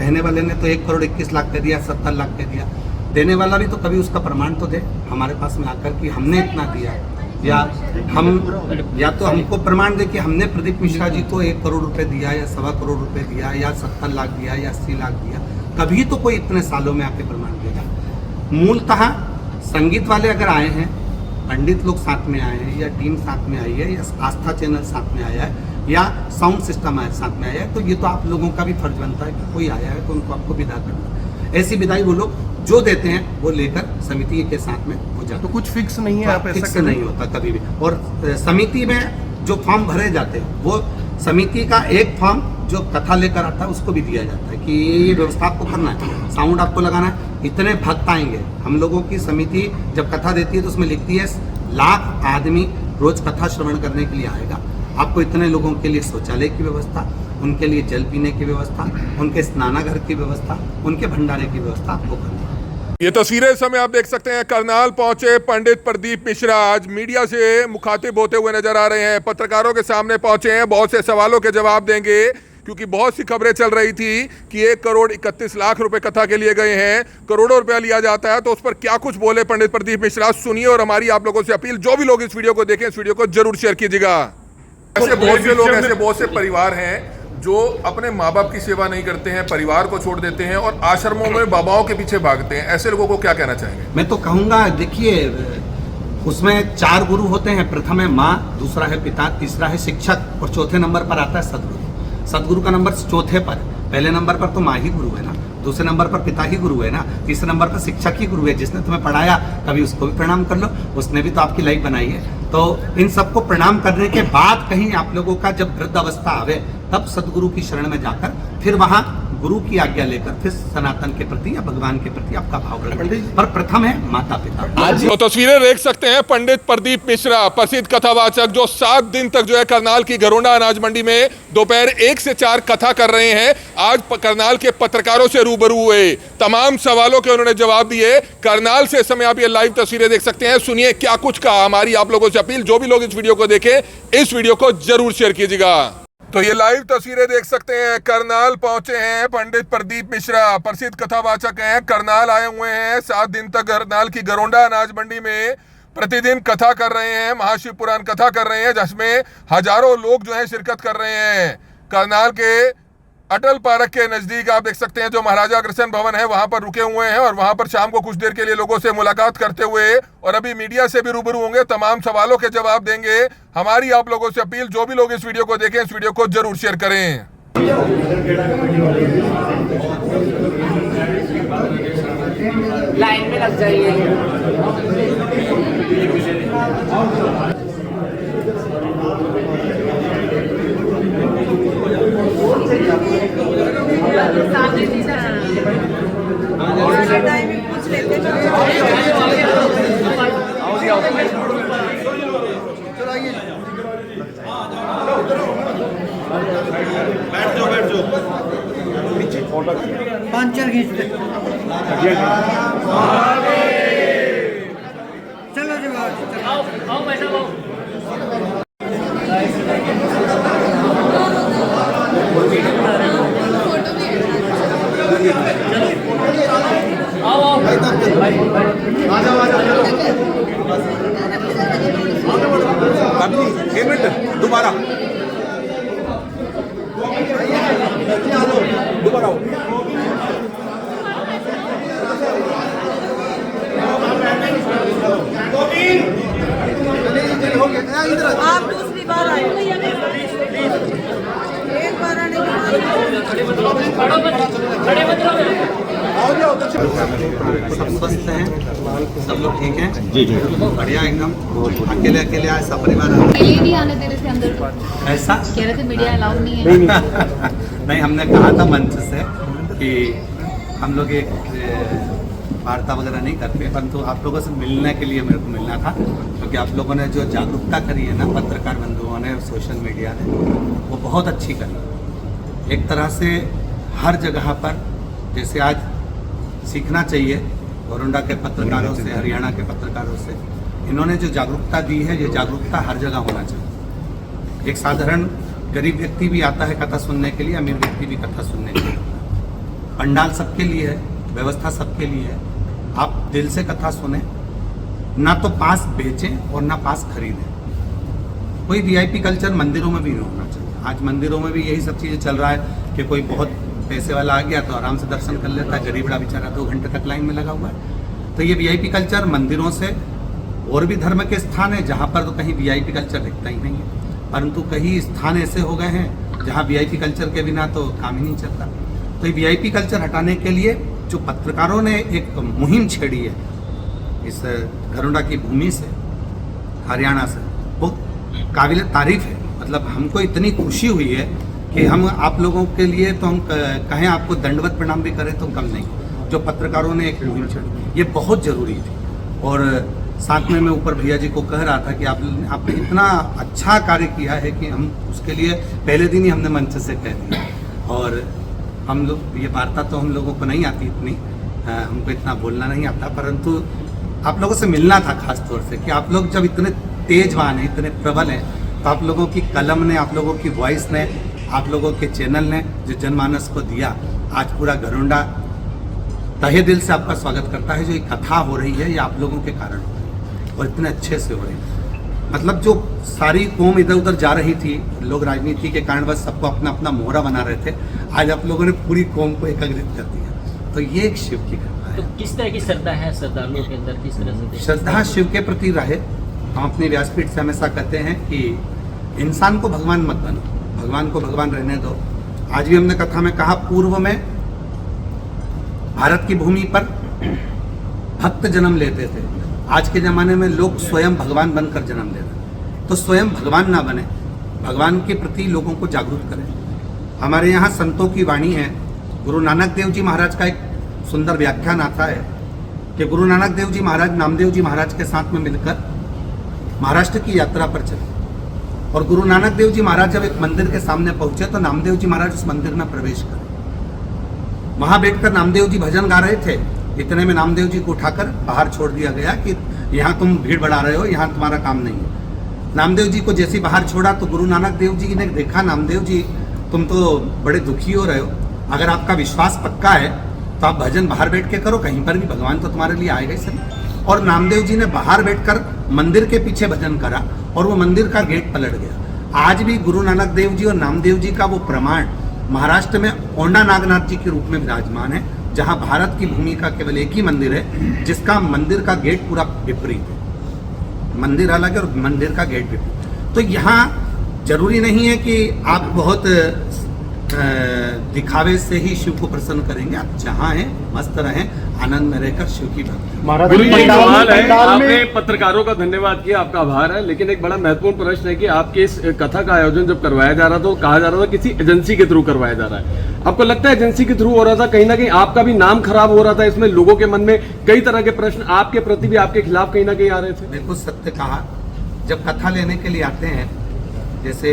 कहने वाले ने तो 1,21,00,000 कह दिया, 70 लाख कह दिया। देने वाला भी तो कभी उसका प्रमाण तो दे हमारे पास में आकर कि हमने इतना दिया, या तो हमको प्रमाण दे कि हमने प्रदीप मिश्रा जी को 1 करोड़ रुपए दिया, या 1.25 करोड़ रुपए दिया, या 70 लाख दिया, या 80 लाख दिया। कभी तो कोई इतने सालों में आके प्रमाण देगा। मूलतः संगीत वाले अगर आए हैं, पंडित लोग साथ में आए हैं, या टीम साथ में आई है, या आस्था चैनल साथ में आया है, या साउंड सिस्टम साथ में आया है, तो ये तो आप लोगों का भी फर्ज बनता है कि कोई आया है तो उनको आपको विदा करना। ऐसी विदाई वो लोग जो देते हैं वो लेकर समिति के साथ में हो जाता। तो कुछ फिक्स नहीं है, आप फिक्स नहीं होता कभी भी। और समिति में जो फॉर्म भरे जाते हैं वो समिति का एक फॉर्म जो कथा लेकर आता है उसको भी दिया जाता है कि ये व्यवस्था आपको करना है, साउंड आपको लगाना है, इतने भक्त आएंगे। हम लोगों की समिति जब कथा देती है तो उसमें लिखती है 1,00,000 आदमी रोज कथा श्रवण करने के लिए आएगा, आपको इतने लोगों के लिए शौचालय की व्यवस्था, उनके लिए जल पीने की व्यवस्था, उनके स्नानागार की व्यवस्था, उनके भंडारे की व्यवस्था आपको करनी है। ये तस्वीरें इस समय आप देख सकते हैं, करनाल पहुंचे पंडित प्रदीप मिश्रा आज मीडिया से मुखातिब होते हुए नजर आ रहे हैं। पत्रकारों के सामने पहुंचे हैं, बहुत से सवालों के जवाब देंगे, क्योंकि बहुत सी खबरें चल रही थी कि 1,31,00,000 रुपए कथा के लिए गए हैं, करोड़ों रुपया लिया जाता है, तो उस पर क्या कुछ बोले पंडित प्रदीप मिश्रा, सुनिए। और हमारी आप लोगों से अपील, जो भी लोग इस वीडियो को देखें, इस वीडियो को जरूर शेयर कीजिएगा। ऐसे बहुत से लोग, ऐसे बहुत से परिवार हैं जो अपने माँ बाप की सेवा नहीं करते हैं, परिवार को छोड़ देते हैं और आश्रमों में बाबाओं के पीछे भागते हैं। ऐसे लोगों को क्या कहना चाहेंगे? मैं तो कहूँगा, देखिए उसमें 4 गुरु होते हैं। प्रथम है माँ, दूसरा है पिता, तीसरा है शिक्षक और चौथे नंबर पर आता है सदगुरु। सदगुरु का नंबर चौथे पर, पहले नंबर पर तो माँ ही गुरु है ना, दूसरे नंबर पर पिता ही गुरु है ना, तीसरे नंबर पर शिक्षक ही गुरु है। जिसने तुम्हें पढ़ाया कभी उसको भी प्रणाम कर लो, उसने भी तो आपकी लाइफ बनाई है। तो इन सबको प्रणाम करने के बाद कहीं आप लोगों का जब वृद्ध अवस्था आवे तब सदगुरु की शरण में जाकर फिर वहां गुरु की आज्ञा लेकर फिर सनातन के प्रति या भगवान के प्रति आपका भाव रखें। पर प्रथम है माता पिता। तो तस्वीरें देख सकते हैं, पंडित प्रदीप मिश्रा प्रसिद्ध कथावाचक जो 7 दिन तक जो है करनाल की घरोंडा अनाज मंडी में दोपहर 1 से 4 कथा कर रहे हैं। आज करनाल के पत्रकारों से रूबरू हुए, तमाम सवालों के उन्होंने जवाब दिए। करनाल से इस समय आप ये लाइव तस्वीरें देख सकते हैं, सुनिए क्या कुछ कहा। हमारी आप लोगों से अपील, जो भी लोग इस वीडियो को देखें, इस वीडियो को जरूर शेयर कीजिएगा। तो ये लाइव तस्वीरें देख सकते हैं, करनाल पहुंचे हैं पंडित प्रदीप मिश्रा, प्रसिद्ध कथावाचक हैं, करनाल आए हुए हैं। 7 दिन तक करनाल की घरोंडा अनाज मंडी में प्रतिदिन कथा कर रहे हैं, महाशिव पुराण कथा कर रहे हैं, जिसमें हजारों लोग जो है शिरकत कर रहे हैं। करनाल के अटल पार्क के नजदीक आप देख सकते हैं जो महाराजा अग्रसेन भवन है, वहां पर रुके हुए हैं और वहां पर शाम को कुछ देर के लिए लोगों से मुलाकात करते हुए और अभी मीडिया से भी रूबरू होंगे, तमाम सवालों के जवाब देंगे। हमारी आप लोगों से अपील, जो भी लोग इस वीडियो को देखें, इस वीडियो को जरूर शेयर करें। लाइन में लग जाइए। पूछ लेते बैठ जाओ 5-4 खींच ले। चलो जी, आओ बैठो। एक मिनट, दोबारा आप दूसरी बार आए, एक बार आने सब स्वस्थ हैं, सब लोग ठीक हैं जी जी, बढ़िया एकदम। अकेले अकेले आए, सब परिवार नहीं आने दे रहे थे अंदर, ऐसा कह रहे थे मीडिया अलाउ नहीं है। नहीं, हमने कहा था मंच से कि हम लोग एक वार्ता वगैरह नहीं करते, परंतु आप लोगों से मिलने के लिए मेरे को मिलना था, क्योंकि आप लोगों ने जो जागरूकता करी है ना, पत्रकार बंधुओं ने, सोशल मीडिया ने, वो बहुत अच्छी करी। एक तरह से हर जगह पर, जैसे आज सीखना चाहिए घरोंडा के पत्रकारों से, हरियाणा के पत्रकारों से, इन्होंने जो जागरूकता दी है, ये जागरूकता हर जगह होना चाहिए। एक साधारण गरीब व्यक्ति भी आता है कथा सुनने के लिए, अमीर व्यक्ति भी कथा सुनने के लिए। पंडाल सबके लिए है, व्यवस्था सबके लिए है। आप दिल से कथा सुने, ना तो पास बेचें और ना पास खरीदें। कोई वीआईपी कल्चर मंदिरों में भी नहीं होना चाहिए। आज मंदिरों में भी यही सब चीज़ें चल रहा है कि कोई बहुत पैसे वाला आ गया तो आराम से दर्शन कर लेता है, गरीबड़ा बेचारा 2 घंटे तक लाइन में लगा हुआ है। तो ये वीआईपी कल्चर मंदिरों से, और भी धर्म के स्थान है जहाँ पर तो कहीं वीआईपी कल्चर दिखता ही नहीं है, परंतु कई स्थान ऐसे हो गए हैं जहाँ वीआईपी कल्चर के बिना तो काम ही नहीं चलता। तो ये वीआईपी कल्चर हटाने के लिए जो पत्रकारों ने एक मुहिम छेड़ी है इस घरोंडा की भूमि से, हरियाणा से, वो काबिल तारीफ है। मतलब हमको इतनी खुशी हुई है कि हम आप लोगों के लिए तो हम कहें आपको दंडवत प्रणाम भी करें तो कम नहीं। जो पत्रकारों ने एक मुहिम छेड़ी ये बहुत ज़रूरी थी। और साथ में मैं ऊपर भैया जी को कह रहा था कि आपने इतना अच्छा कार्य किया है कि हम उसके लिए पहले दिन ही हमने मंच से कह दिया। और हम लोग ये वार्ता तो हम लोगों को नहीं आती इतनी, हमको इतना बोलना नहीं आता, परंतु आप लोगों से मिलना था खास तौर से कि आप लोग जब इतने तेजवान हैं, इतने प्रबल हैं, तो आप लोगों की कलम ने, आप लोगों की वॉइस ने, आप लोगों के चैनल ने जो जनमानस को दिया, आज पूरा घरोंडा तहे दिल से आपका स्वागत करता है। जो ये कथा हो रही है ये आप लोगों के कारण हो रही है और इतने अच्छे से हो रही है। मतलब जो सारी कौम इधर उधर जा रही थी, लोग राजनीति के कारण बस सबको अपना अपना मोहरा बना रहे थे, आज आप लोगों ने पूरी कौम को एकत्रित कर दिया। तो ये एक शिव की कृपा है। तो किस तरह की श्रद्धा है श्रद्धालुओं के अंदर, किस तरह से श्रद्धा शिव के प्रति रहे। हम अपनी व्यासपीठ से हमेशा कहते हैं कि इंसान को भगवान मत बनो, भगवान को भगवान रहने दो। आज भी हमने कथा में कहा, पूर्व में भारत की भूमि पर भक्त जन्म लेते थे, आज के ज़माने में लोग स्वयं भगवान बनकर जन्म ले रहे हैं। तो स्वयं भगवान ना बने, भगवान के प्रति लोगों को जागरूक करें। हमारे यहाँ संतों की वाणी है। गुरु नानक देव जी महाराज का एक सुंदर व्याख्यान आता है कि गुरु नानक देव जी महाराज नामदेव जी महाराज के साथ में मिलकर महाराष्ट्र की यात्रा पर चले, और गुरु नानक देव जी महाराज जब एक मंदिर के सामने पहुंचे तो नामदेव जी महाराज उस मंदिर में प्रवेश करे। वहां बैठकर नामदेव जी भजन गा रहे थे, इतने में नामदेव जी को उठाकर बाहर छोड़ दिया गया कि यहाँ तुम भीड़ बढ़ा रहे हो, यहाँ तुम्हारा काम नहीं है। नामदेव जी को जैसे बाहर छोड़ा तो गुरु नानक देव जी ने देखा, नामदेव जी तुम तो बड़े दुखी हो रहे हो, अगर आपका विश्वास पक्का है तो आप भजन बाहर बैठ के करो, कहीं पर भी भगवान तो तुम्हारे लिए आएगा ही सर। और नामदेव जी ने बाहर बैठकर मंदिर के पीछे भजन करा और वो मंदिर का गेट पलट गया। आज भी गुरु नानक देव जी और नामदेव जी का वो प्रमाण महाराष्ट्र में औंडा नागनाथ जी के रूप में विराजमान है, जहां भारत की भूमि का केवल एक ही मंदिर है जिसका मंदिर का गेट पूरा विपरीत है। मंदिर अलग है और मंदिर का गेट विपरीत। तो यहाँ जरूरी नहीं है कि आप बहुत दिखावे से ही शिव को प्रसन्न करेंगे। आप जहाँ हैं मस्त रहें, आनंद में रहकर शिव की भक्ति। गुरु जी, एक सवाल है, आपने पत्रकारों का धन्यवाद किया, आपका आभार है, लेकिन एक बड़ा महत्वपूर्ण प्रश्न है कि आपके इस कथा का आयोजन जब करवाया जा रहा था तो कहा जा रहा था किसी एजेंसी के थ्रू करवाया जा रहा है। आपको लगता है एजेंसी के थ्रू हो रहा था, कहीं ना कहीं आपका भी नाम खराब हो रहा था, इसमें लोगों के मन में कई तरह के प्रश्न आपके प्रति भी आपके खिलाफ कहीं ना कहीं आ रहे थे? बिल्कुल सत्य कहा। जब कथा लेने के लिए आते हैं, जैसे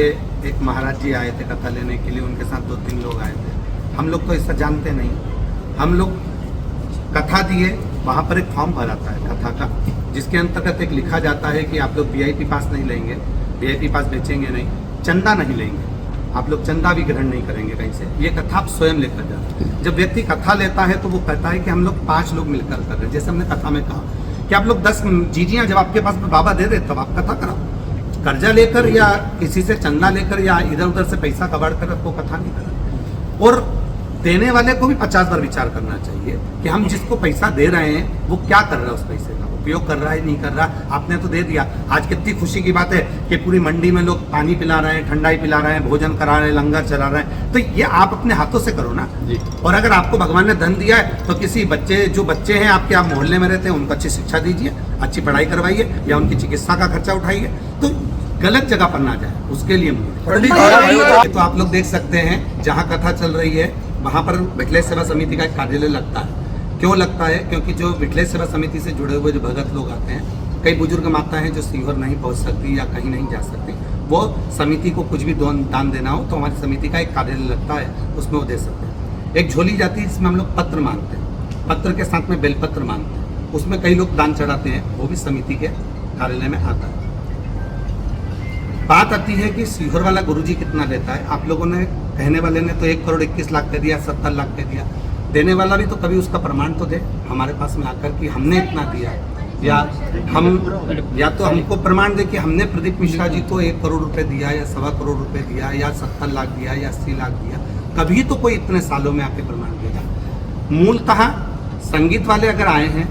एक महाराज जी आए थे कथा लेने के लिए, उनके साथ 2-3 लोग आए थे। हम लोग तो ऐसा जानते नहीं, हम लोग कथा दिए, वहाँ पर एक फॉर्म भराता है कथा का, जिसके अंतर्गत एक लिखा जाता है कि आप लोग वीआईपी पास नहीं लेंगे, वीआईपी पास बेचेंगे नहीं, चंदा नहीं लेंगे, आप लोग चंदा भी ग्रहण नहीं करेंगे कहीं से, ये कथा आप स्वयं लेकर जाते हैं। जब व्यक्ति कथा लेता है तो वो कहता है कि हम लोग 5 लोग मिलकर कर रहे हैं। जैसे हमने कथा में कहा कि आप लोग 10 जीजियाँ जब आपके पास में बाबा दे रहे तब आप कथा कराओ। कर्जा लेकर या किसी से चंदा लेकर या इधर उधर से पैसा कबाड़ कर आपको कथा नहीं करना। और देने वाले को भी 50 बार विचार करना चाहिए कि हम जिसको पैसा दे रहे हैं वो क्या कर रहा है, उस पैसे का उपयोग कर रहा है नहीं कर रहा। आपने तो दे दिया, आज कितनी खुशी की बात है कि पूरी मंडी में लोग पानी पिला रहे हैं, ठंडाई पिला रहे हैं, भोजन करा रहे हैं, लंगर चला रहे हैं। तो ये आप अपने हाथों से करो ना। और अगर आपको भगवान ने धन दिया है तो किसी बच्चे, जो बच्चे हैं आपके, आप मोहल्ले में रहते हैं, उनको अच्छी शिक्षा दीजिए, अच्छी पढ़ाई करवाइए या उनकी चिकित्सा का खर्चा उठाइए। तो गलत जगह पर ना जाए, उसके लिए तो आप लोग देख सकते हैं जहाँ कथा चल रही है वहाँ पर विठलेश सेवा समिति का एक कार्यालय लगता है। क्यों लगता है? क्योंकि जो विठलेश सेवा समिति से जुड़े हुए जो भगत लोग आते हैं, कई बुजुर्ग माता हैं जो सीहोर नहीं पहुँच सकती या कहीं नहीं जा सकती, वो समिति को कुछ भी दान देना हो तो हमारी समिति का एक कार्यालय लगता है, उसमें वो दे सकते हैं। एक झोली जाती है जिसमें हम लोग पत्र मांगते हैं, पत्र के साथ में बेलपत्र मांगते हैं, उसमें कई लोग दान चढ़ाते हैं, वो भी समिति के कार्यालय में आता है। बात आती है कि सीहोर वाला गुरुजी कितना लेता है। आप लोगों ने, कहने वाले ने तो 1 करोड़ 21 लाख कह दिया, 70 लाख कह दिया। देने वाला भी तो कभी उसका प्रमाण तो दे हमारे पास में आकर कि हमने इतना दिया, या तो हमको प्रमाण दे कि हमने प्रदीप मिश्रा जी को 1 करोड़ रुपए दिया, या 1.25 करोड़ रुपए दिया, या 70 लाख दिया, या 80 लाख दिया। कभी तो कोई इतने सालों में आके प्रमाण देगा। मूलतः संगीत वाले अगर आए हैं,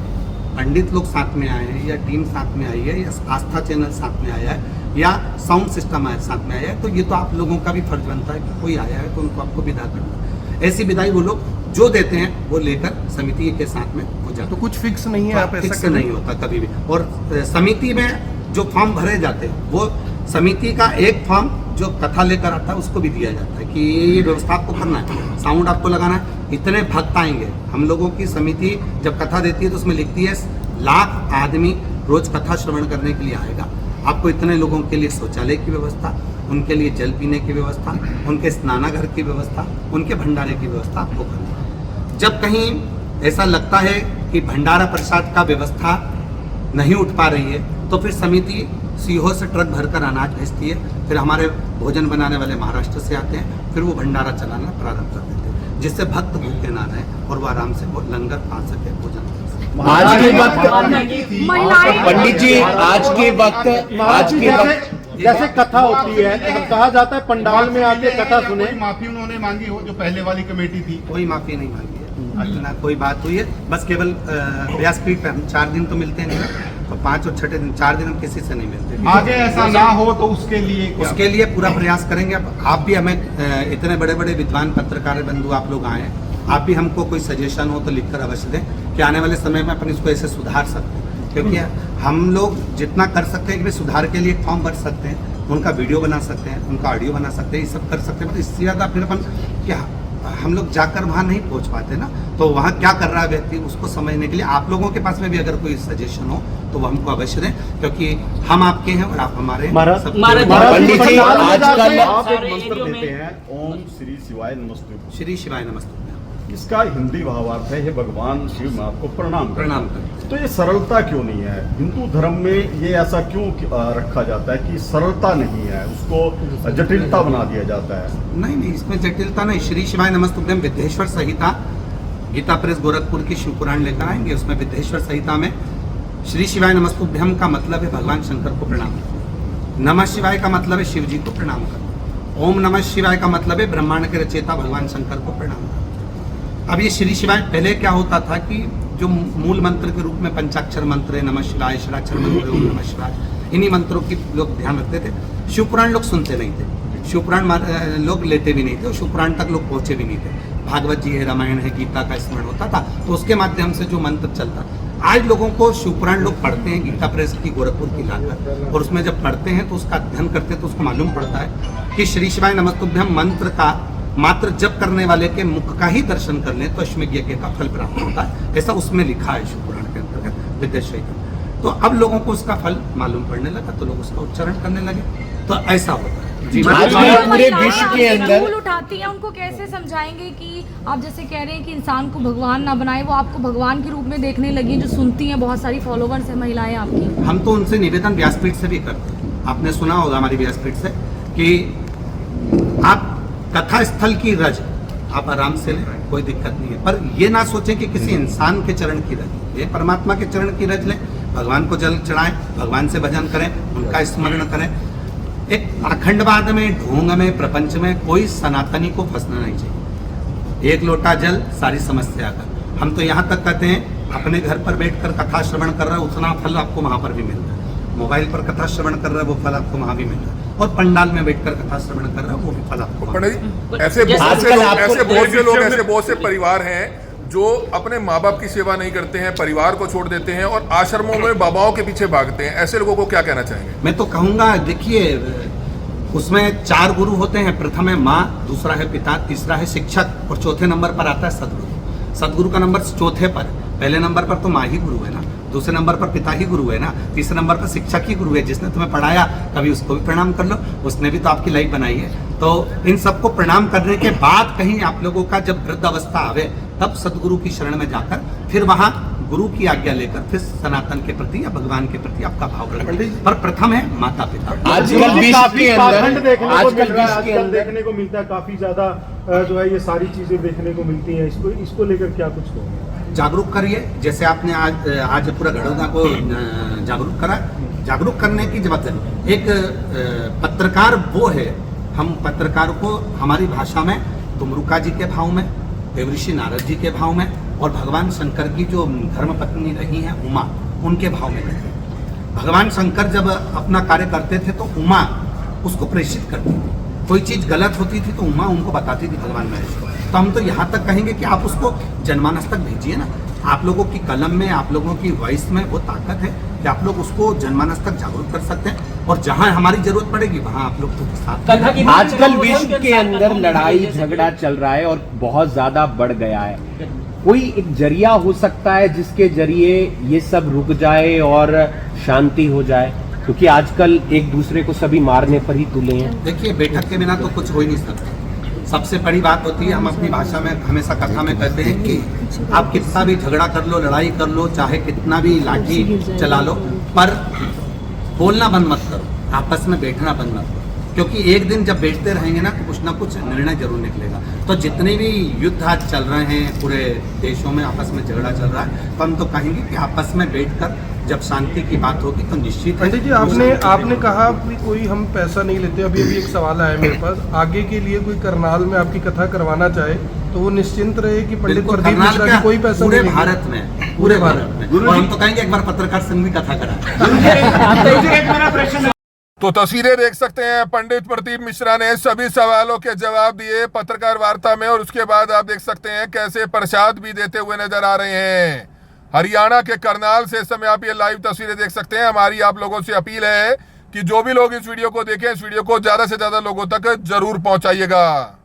पंडित लोग साथ में आए हैं, या टीम साथ में आई है, या आस्था चैनल साथ में आया है, या साउंड सिस्टम साथ में आया है, तो ये तो आप लोगों का भी फर्ज बनता है कि कोई आया है तो उनको आपको विदा करना। ऐसी विदाई वो लोग जो देते हैं वो लेकर समिति के साथ में हो जाता है। तो कुछ फिक्स नहीं है, आप ऐसा फिक्स नहीं होता कभी भी। और समिति में जो फॉर्म भरे जाते हैं वो समिति का एक फॉर्म जो कथा लेकर आता है उसको भी दिया जाता है कि ये व्यवस्था आपको करना है, साउंड आपको लगाना है, इतने भक्त आएंगे। हम लोगों की समिति जब कथा देती है तो उसमें लिखती है 1 लाख आदमी रोज कथा श्रवण करने के लिए आएगा, आपको इतने लोगों के लिए शौचालय की व्यवस्था, उनके लिए जल पीने की व्यवस्था, उनके स्नानाघर की व्यवस्था, उनके भंडारे की व्यवस्था आपको करनी है। जब कहीं ऐसा लगता है कि भंडारा प्रसाद का व्यवस्था नहीं उठ पा रही है तो फिर समिति सीहो से ट्रक भरकर अनाज भेजती है, फिर हमारे भोजन बनाने वाले महाराष्ट्र से आते हैं, फिर वो भंडारा चलाना प्रारंभ कर देते हैं, जिससे भक्त भूखे ना रहें और वो आराम से लंगर खा सके, भोजन कर सके। आज के वक्त पंडित जी, आज के वक्त जैसे कथा होती है तो कहा जाता है पंडाल में आके कथा सुने। माफी उन्होंने मांगी हो जो पहले वाली कमेटी थी? कोई माफी नहीं मांगी है, इतना कोई बात हुई है, बस केवल व्यासपीठ पे हम 4 दिन तो मिलते नहीं, तो 5 और 6 दिन 4 दिन हम किसी से नहीं मिलते। आगे ऐसा ना हो तो उसके लिए पूरा प्रयास करेंगे। अब आप भी हमें इतने बड़े बड़े विद्वान पत्रकार बंधु आप लोग आए हैं, आप भी हमको कोई सजेशन हो तो लिखकर अवश्य दें कि आने वाले समय में अपन इसको ऐसे सुधार सकते हैं, क्योंकि हम लोग जितना कर सकते हैं कि सुधार के लिए एक फॉर्म भर सकते हैं, उनका वीडियो बना सकते हैं, उनका ऑडियो बना सकते हैं, ये सब कर सकते हैं। इससे ज़्यादा फिर अपन क्या हम लोग जाकर वहाँ नहीं पहुँच पाते ना, तो वहाँ क्या कर रहा है व्यक्ति उसको समझने के लिए आप लोगों के पास में भी अगर कोई सजेशन हो तो वो हमको अवश्य दें, क्योंकि हम आपके हैं और आप हमारे। पंडित जी आजकल आप एक मंत्र देते हैं, ओम श्री शिवाय नमस्तुभ्यं। श्री शिवाय नमस्तुभ्यं, इसका हिंदी भावार्थ है, हे भगवान शिव मैं आपको प्रणाम प्रणाम करता हूं। करते हैं। तो ये सरलता क्यों नहीं है? हिंदू धर्म में ये ऐसा क्यों रखा जाता है कि सरलता नहीं है, उसको जटिलता बना दिया जाता है? नहीं, इसमें जटिलता नहीं। श्री शिवाय नमस्तुभ्यं विद्येश्वर संहिता गीता प्रेस गोरखपुर की शिव पुराण लेकर आएंगे, उसमें विद्येश्वर संहिता में श्री शिवाय नमस्तुभ्यं का मतलब है भगवान शंकर को प्रणाम करना, नमः शिवाय का मतलब है शिव जी को प्रणाम करना, ओम नमः शिवाय का मतलब है ब्रह्मांड के रचयिता भगवान शंकर को प्रणाम करना। अब ये श्री शिवाय पहले क्या होता था कि जो मूल मंत्र के रूप में पंचाक्षर मंत्र है, नमः शिवाय, षडाक्षर मंत्र ओम नमः शिवाय, इन्हीं मंत्रों की लोग ध्यान रखते थे। शिव पुराण लोग सुनते नहीं थे, शिव पुराण लोग लेते भी नहीं थे और शिव पुराण तक लोग पहुंचे भी नहीं थे। भागवत जी है, रामायण है, गीता का स्मरण होता था, तो उसके माध्यम से जो मंत्र चलता। आज लोगों को शिव पुराण लोग पढ़ते हैं गीता प्रेस की गोरखपुर की लाकर, और उसमें जब पढ़ते हैं तो उसका अध्ययन करते हैं तो उसको मालूम पड़ता है कि श्री शिवाय नमस्तुभ्यं मंत्र का मात्र जप करने वाले के मुख का ही दर्शन कर लें तो अश्वमेध यज्ञ का फल प्राप्त होता है, ऐसा उसमें लिखा है शिव पुराण के अंतर्गत विद्येश्वर। तो अब लोगों को उसका फल मालूम पड़ने लगा तो लोग उसका उच्चारण करने लगे, तो ऐसा होता है। जी, पूरे विश्व के अंदर फूल उठाती है, उनको कैसे समझाएंगे कि आप जैसे कह रहे हैं कि इंसान को भगवान ना बनाए, वो आपको भगवान के रूप में देखने लगी, जो सुनती हैं, बहुत सारी फॉलोवर्स है महिलाएं आपकी। हम तो उनसे निवेदन व्यासपीठ से भी करते हैं, आपने सुना होगा हमारी व्यासपीठ से कि आप कथा स्थल की रज आप आराम से लें, कोई दिक्कत नहीं है, पर ये ना सोचें कि किसी इंसान के चरण की रज, ये परमात्मा के चरण की रज लें, भगवान को जल चढ़ाएं, भगवान से भजन करें, उनका स्मरण करें। एक अखंडवाद में, ढोंग में, प्रपंच में कोई सनातनी को फंसना नहीं चाहिए। एक लोटा जल सारी समस्या का। हम तो यहाँ तक कहते हैं अपने घर पर बैठकर कथा श्रवण कर रहे हैं उतना फल आपको वहाँ पर भी मिल रहा है, मोबाइल पर कथा श्रवण कर रहे हैं वो फल आपको वहाँ भी मिल रहा है, और पंडाल में बैठकर कथा श्रवण कर रहे हैं वो भी फल आपको। ऐसे बहुत से परिवार हैं जो अपने माँ बाप की सेवा नहीं करते हैं, परिवार को छोड़ देते हैं और आश्रमों में बाबाओं के पीछे भागते हैं, ऐसे लोगों को क्या कहना चाहेंगे? मैं तो कहूँगा, देखिए उसमें 4 गुरु होते हैं, प्रथम है माँ, दूसरा है पिता, तीसरा है शिक्षक और चौथे नंबर पर आता है सदगुरु। सदगुरु का नंबर चौथे पर, पहले नंबर पर तो माँ ही गुरु है ना, दूसरे नंबर पर पिता ही गुरु है ना, तीसरे नंबर पर शिक्षक ही गुरु है, जिसने तुम्हें पढ़ाया कभी उसको भी प्रणाम कर लो, उसने भी तो आपकी लाइफ बनाई है। तो इन सबको प्रणाम करने के बाद कहीं आप लोगों का जब वृद्ध अवस्था आवे तब सदगुरु की शरण में जाकर फिर वहाँ गुरु की आज्ञा लेकर फिर सनातन के प्रति या भगवान के प्रति आपका भाव रखें। पर प्रथम है माता पिता। आजकल विश्व के अंदर देखने को मिलता है, काफी ज्यादा जो है ये सारी चीजें देखने को मिलती हैं। इसको लेकर क्या कुछ कहोगे? जागरूक करिए, जैसे आपने आज पूरा गढ़ोदा को जागरूक करा। जागरूक करने की जवाबदारी एक पत्रकार वो है, हम पत्रकार को हमारी भाषा में तुमरुका जी के भाव में, देवऋषि नारद जी के भाव में और भगवान शंकर की जो धर्मपत्नी रही हैं उमा, उनके भाव में कहते हैं। भगवान शंकर जब अपना कार्य करते थे तो उमा उसको प्रेषित करती थी। कोई चीज गलत होती थी तो उमा उनको बताती थी भगवान महेश को। तो हम तो यहाँ तक कहेंगे कि आप उसको जनमानस तक भेजिए ना। आप लोगों की कलम में, आप लोगों की वॉइस में वो ताकत है कि आप लोग उसको जनमानस तक जागरूक कर सकते हैं और जहां हमारी जरूरत पड़ेगी वहां आप लोग तो साथ। आजकल विश्व के अंदर लड़ाई झगड़ा चल रहा है और बहुत ज्यादा बढ़ गया है। कोई एक जरिया हो सकता है जिसके जरिए ये सब रुक जाए और शांति हो जाए, क्योंकि आजकल एक दूसरे को सभी मारने पर ही तुले हैं। देखिए, बैठक के बिना तो कुछ हो ही नहीं सकता। सबसे बड़ी बात होती है, हम अपनी भाषा में हमेशा कथा में कहते हैं कि आप कितना भी झगड़ा कर लो, लड़ाई कर लो, चाहे कितना भी लाठी चला लो, पर बोलना बंद मत करो, आपस में बैठना बंद मत करो। क्योंकि एक दिन जब बैठते रहेंगे ना तो कुछ ना कुछ निर्णय जरूर निकलेगा। तो जितने भी युद्ध आज चल रहे हैं पूरे देशों में, आपस में झगड़ा चल रहा है, तो हम तो कहेंगे कि आपस में बैठकर जब शांति की बात होगी तो निश्चित पंडित जी, आपने कहा कि कोई हम पैसा नहीं लेते। अभी एक सवाल आया मेरे पास, आगे के लिए कोई करनाल में आपकी कथा करवाना चाहे तो वो निश्चिंत रहे कि पंडित प्रदीप मिश्रा की कोई पैसा पूरे नहीं भारत में, पूरे भारत में। और हम तो कहेंगे एक बार पत्रकार संघ भी कथा करा। तो तस्वीरें देख सकते हैं, पंडित प्रदीप मिश्रा ने सभी सवालों के जवाब दिए पत्रकार वार्ता में, और उसके बाद आप देख सकते हैं कैसे प्रसाद भी देते हुए नजर आ रहे हैं। हरियाणा के करनाल से इस समय आप ये लाइव तस्वीरें देख सकते हैं। हमारी आप लोगों से अपील है कि जो भी लोग इस वीडियो को देखें, इस वीडियो को ज्यादा से ज्यादा लोगों तक जरूर पहुंचाइएगा।